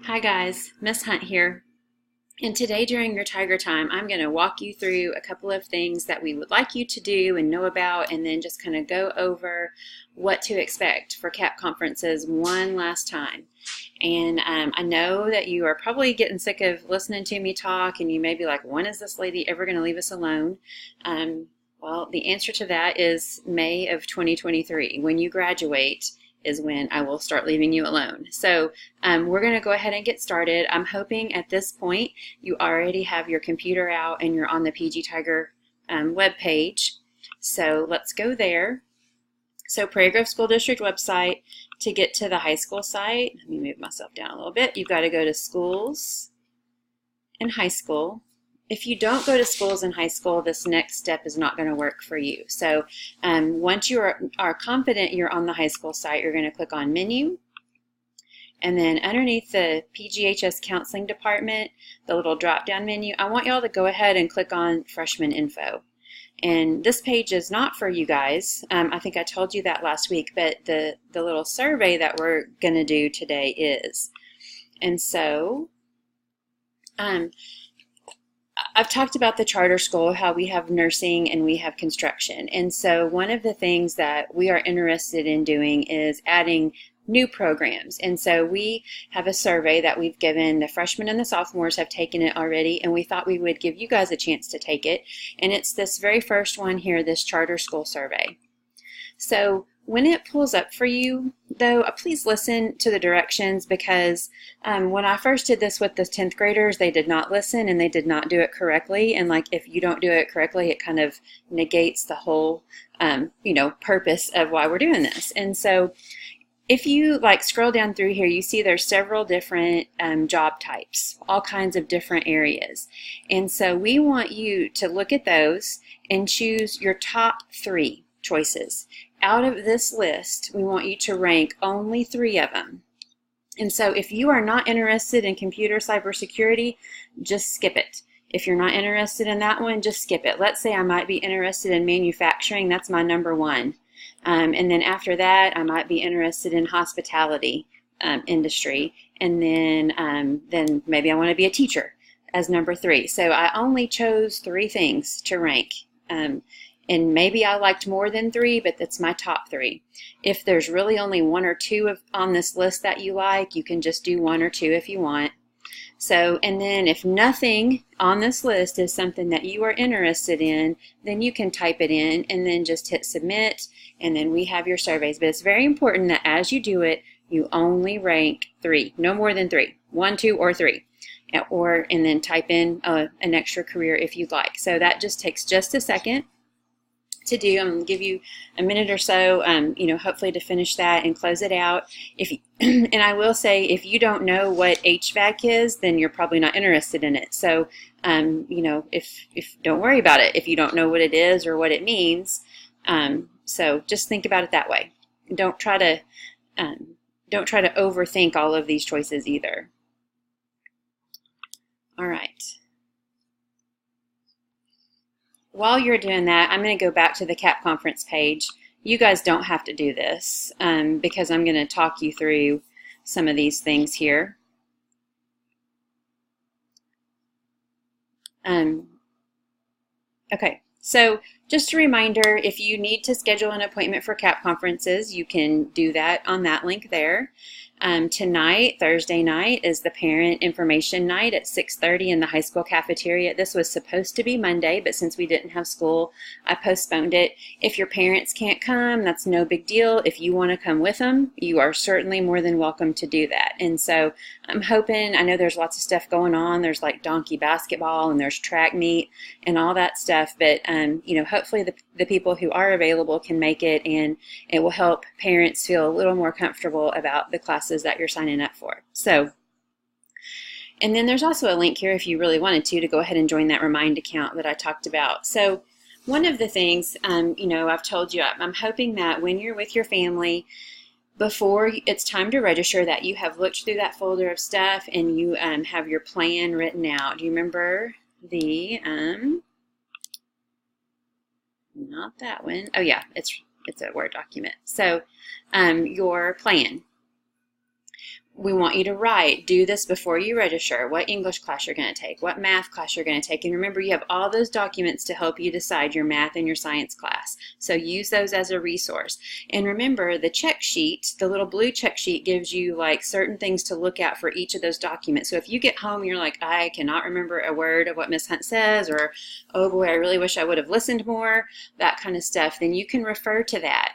Hi guys, Miss Hunt here. And today during your Tiger Time, I'm going to walk you through a couple of things that we would like you to do and know about, and then just kind of go over what to expect for CAP conferences one last time. And I know that you are probably getting sick of listening to me talk, and you may be like, when is this lady ever going to leave us alone? Well, the answer to that is May of 2023. When you graduate is when I will start leaving you alone. So we're going to go ahead and get started. I'm hoping at this point you already have your computer out and you're on the PG Tiger web page. So let's go there. So Prairie Grove School District website, to get to the high school site, let me move myself down a little bit. You've got to go to schools and high school. If you don't go to schools and high school, this next step is not going to work for you. So once you are confident you're on the high school site, you're going to click on menu. And then underneath the PGHS counseling department, the little drop-down menu, I want y'all to go ahead and click on freshman info. And this page is not for you guys. I think I told you that last week, but the little survey that we're going to do today is. And so I've talked about the charter school, how we have nursing and we have construction. And so one of the things that we are interested in doing is adding new programs. And so we have a survey that we've given. The freshmen and the sophomores have taken it already, and we thought we would give you guys a chance to take it. And it's this very first one here, this charter school survey. So when it pulls up for you, though, please listen to the directions, because when I first did this with the 10th graders, they did not listen and they did not do it correctly. And like, if you don't do it correctly, it kind of negates the whole, purpose of why we're doing this. And so if you scroll down through here, you see there's several different job types, all kinds of different areas. And so we want you to look at those and choose your top 3 choices. Out of this list, we want you to rank only 3 of them. And so if you are not interested in computer cybersecurity, just skip it. If you're not interested in that one, just skip it. Let's say I might be interested in manufacturing. That's my number 1. And then after that, I might be interested in hospitality industry. And then maybe I want to be a teacher as number 3. So I only chose 3 things to rank. And maybe I liked more than 3, but that's my top 3. If there's really only 1 or 2 on this list that you like, you can just do 1 or 2 if you want. So, and then if nothing on this list is something that you are interested in, then you can type it in and then just hit submit, and then we have your surveys. But it's very important that as you do it, you only rank 3, no more than 3, 1, 2, or 3. And then type in an extra career if you'd like. So that just takes just a second to do. I'm going to give you a minute or so, hopefully to finish that and close it out. And I will say, if you don't know what HVAC is, then you're probably not interested in it. So, if don't worry about it if you don't know what it is or what it means. So just think about it that way. Don't try to overthink all of these choices either. All right. While you're doing that, I'm going to go back to the CAP conference page. You guys don't have to do this because I'm going to talk you through some of these things here. Okay, so just a reminder, if you need to schedule an appointment for CAP conferences, you can do that on that link there. Tonight, Thursday night, is the parent information night at 6:30 in the high school cafeteria. This was supposed to be Monday, but since we didn't have school, I postponed it. If your parents can't come, that's no big deal. If you want to come with them, you are certainly more than welcome to do that. And so I'm hoping, I know there's lots of stuff going on. There's like donkey basketball and there's track meet and all that stuff, but hopefully the people who are available can make it, and it will help parents feel a little more comfortable about the classes that you're signing up for. So, and then there's also a link here if you really wanted to go ahead and join that Remind account that I talked about. So one of the things, I've told you, I'm hoping that when you're with your family, before it's time to register, that you have looked through that folder of stuff and you have your plan written out. Do you remember the, not that one. Oh yeah, it's a Word document. So your plan. We want you to write, do this before you register, what English class you're going to take, what math class you're going to take. And remember, you have all those documents to help you decide your math and your science class. So use those as a resource. And remember, the check sheet, the little blue check sheet, gives you like certain things to look at for each of those documents. So if you get home and you're like, I cannot remember a word of what Miss Hunt says, or oh boy, I really wish I would have listened more, that kind of stuff, then you can refer to that.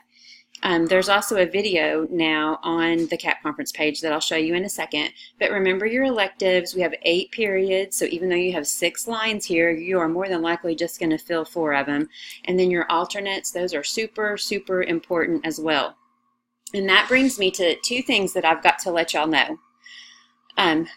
There's also a video now on the CAP conference page that I'll show you in a second. But remember your electives. We have 8 periods, so even though you have 6 lines here, you are more than likely just going to fill 4 of them. And then your alternates, those are super, super important as well. And that brings me to 2 things that I've got to let y'all know.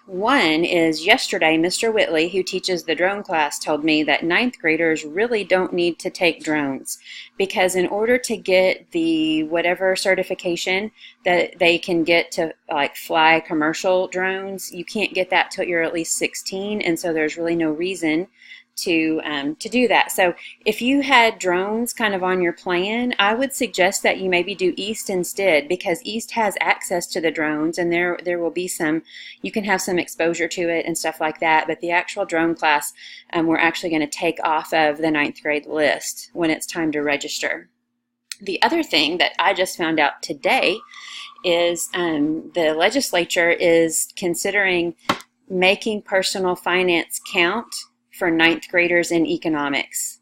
One is yesterday, Mr. Whitley, who teaches the drone class, told me that 9th graders really don't need to take drones, because in order to get the whatever certification that they can get to like fly commercial drones, you can't get that till you're at least 16, and so there's really no reason to do that. So if you had drones kind of on your plan, I would suggest that you maybe do East instead, because East has access to the drones, and there will be some, you can have some exposure to it and stuff like that. But the actual drone class, we're actually going to take off of the 9th grade list when it's time to register. The other thing that I just found out today is the legislature is considering making personal finance count for 9th graders in economics.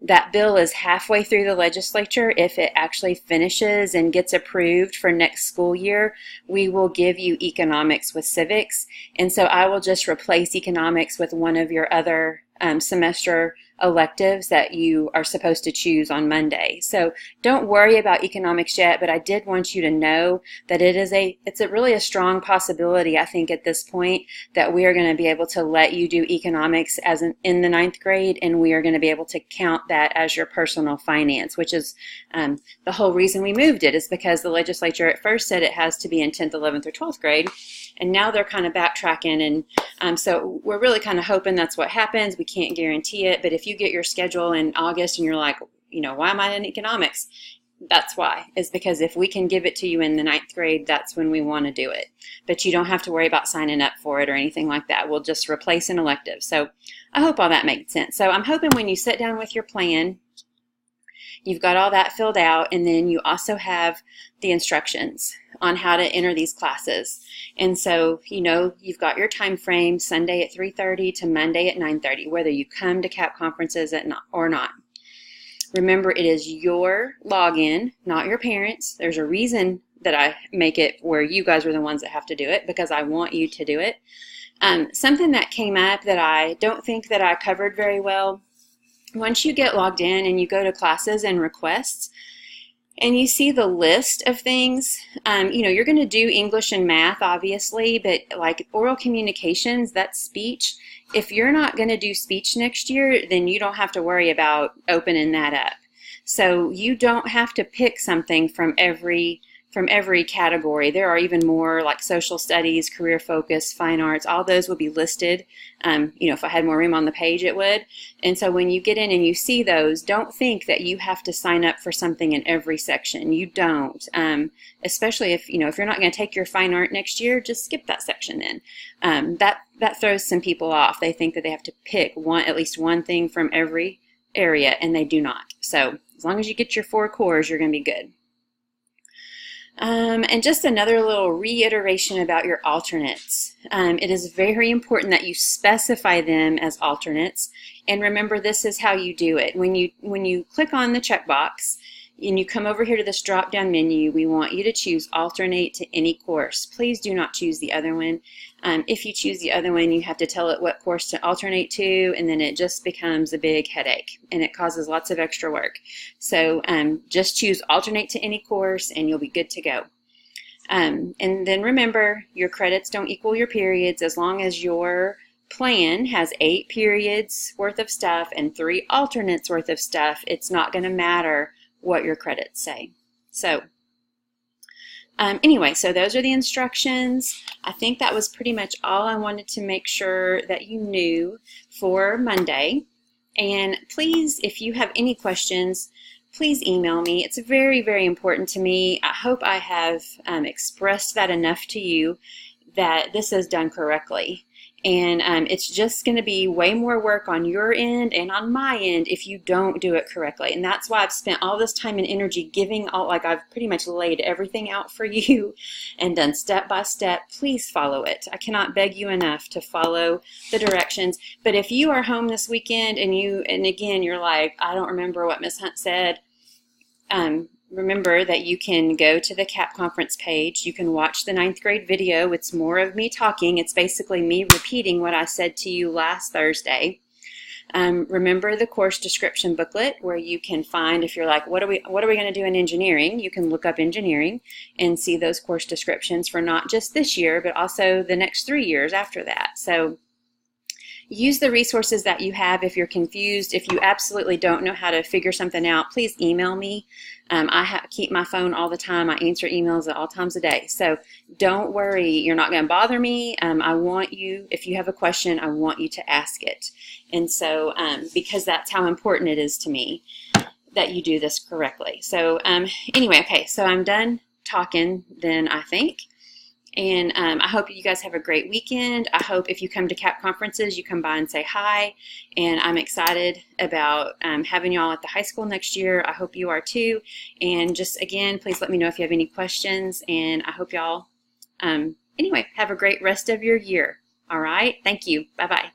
That bill is halfway through the legislature. If it actually finishes and gets approved for next school year, we will give you economics with civics. And so I will just replace economics with one of your other semester electives that you are supposed to choose on Monday. So don't worry about economics yet, but I did want you to know that it's really a strong possibility, I think, at this point, that we are going to be able to let you do economics in the 9th grade, and we are going to be able to count that as your personal finance, which is the whole reason we moved it, is because the legislature at first said it has to be in 10th, 11th, or 12th grade, and now they're kind of backtracking, and so we're really kind of hoping that's what happens. We can't guarantee it, but if you get your schedule in August and you're like, why am I in economics? That's why. It's because if we can give it to you in the 9th grade, that's when we want to do it. But you don't have to worry about signing up for it or anything like that. We'll just replace an elective. So I hope all that makes sense. So I'm hoping when you sit down with your plan, you've got all that filled out, and then you also have the instructions on how to enter these classes. And so, you've got your time frame, Sunday at 3:30 to Monday at 9:30, whether you come to CAP conferences or not. Remember, it is your login, not your parents'. There's a reason that I make it where you guys are the ones that have to do it, because I want you to do it. Something that came up that I don't think that I covered very well, once you get logged in and you go to classes and requests, and you see the list of things, you're going to do English and math, obviously, but like oral communications, that's speech. If you're not going to do speech next year, then you don't have to worry about opening that up. So you don't have to pick something from every category. There are even more like social studies, career focus, fine arts, all those will be listed. If I had more room on the page, it would. And so when you get in and you see those, don't think that you have to sign up for something in every section. You don't. Especially if you're not going to take your fine art next year, just skip that section then. That throws some people off. They think that they have to pick at least one thing from every area, and they do not. So as long as you get your 4 cores, you're going to be good. And just another little reiteration about your alternates. It is very important that you specify them as alternates. And remember, this is how you do it. When you click on the checkbox and you come over here to this drop-down menu, we want you to choose alternate to any course. Please do not choose the other one. If you choose the other one, you have to tell it what course to alternate to, and then it just becomes a big headache, and it causes lots of extra work. So just choose alternate to any course, and you'll be good to go. And then remember, your credits don't equal your periods. As long as your plan has 8 periods worth of stuff and 3 alternates worth of stuff, it's not going to matter what your credits say. So anyway, so those are the instructions. I think that was pretty much all I wanted to make sure that you knew for Monday. And please, if you have any questions, please email me. It's very, very important to me. I hope I have expressed that enough to you. that this is done correctly. And it's just going to be way more work on your end and on my end if you don't do it correctly. And that's why I've spent all this time and energy giving all, like I've pretty much laid everything out for you and done step by step. Please follow it. I cannot beg you enough to follow the directions. But if you are home this weekend and again, you're like, I don't remember what Ms. Hunt said, remember that you can go to the CAP conference page. You can watch the 9th grade video. It's more of me talking. It's basically me repeating what I said to you last Thursday. Remember the course description booklet where you can find, if you're like, what are we going to do in engineering? You can look up engineering and see those course descriptions for not just this year, but also the next 3 years after that. So use the resources that you have. If you're confused, if you absolutely don't know how to figure something out, please email me. I keep my phone all the time. I answer emails at all times a day. So don't worry, you're not going to bother me. I want you, if you have a question, I want you to ask it. And so because that's how important it is to me that you do this correctly. So anyway, okay, so I'm done talking then, I think. And I hope you guys have a great weekend. I hope if you come to CAP conferences, you come by and say hi. And I'm excited about having y'all at the high school next year. I hope you are too. And just, again, please let me know if you have any questions. And I hope y'all, anyway, have a great rest of your year. All right? Thank you. Bye-bye.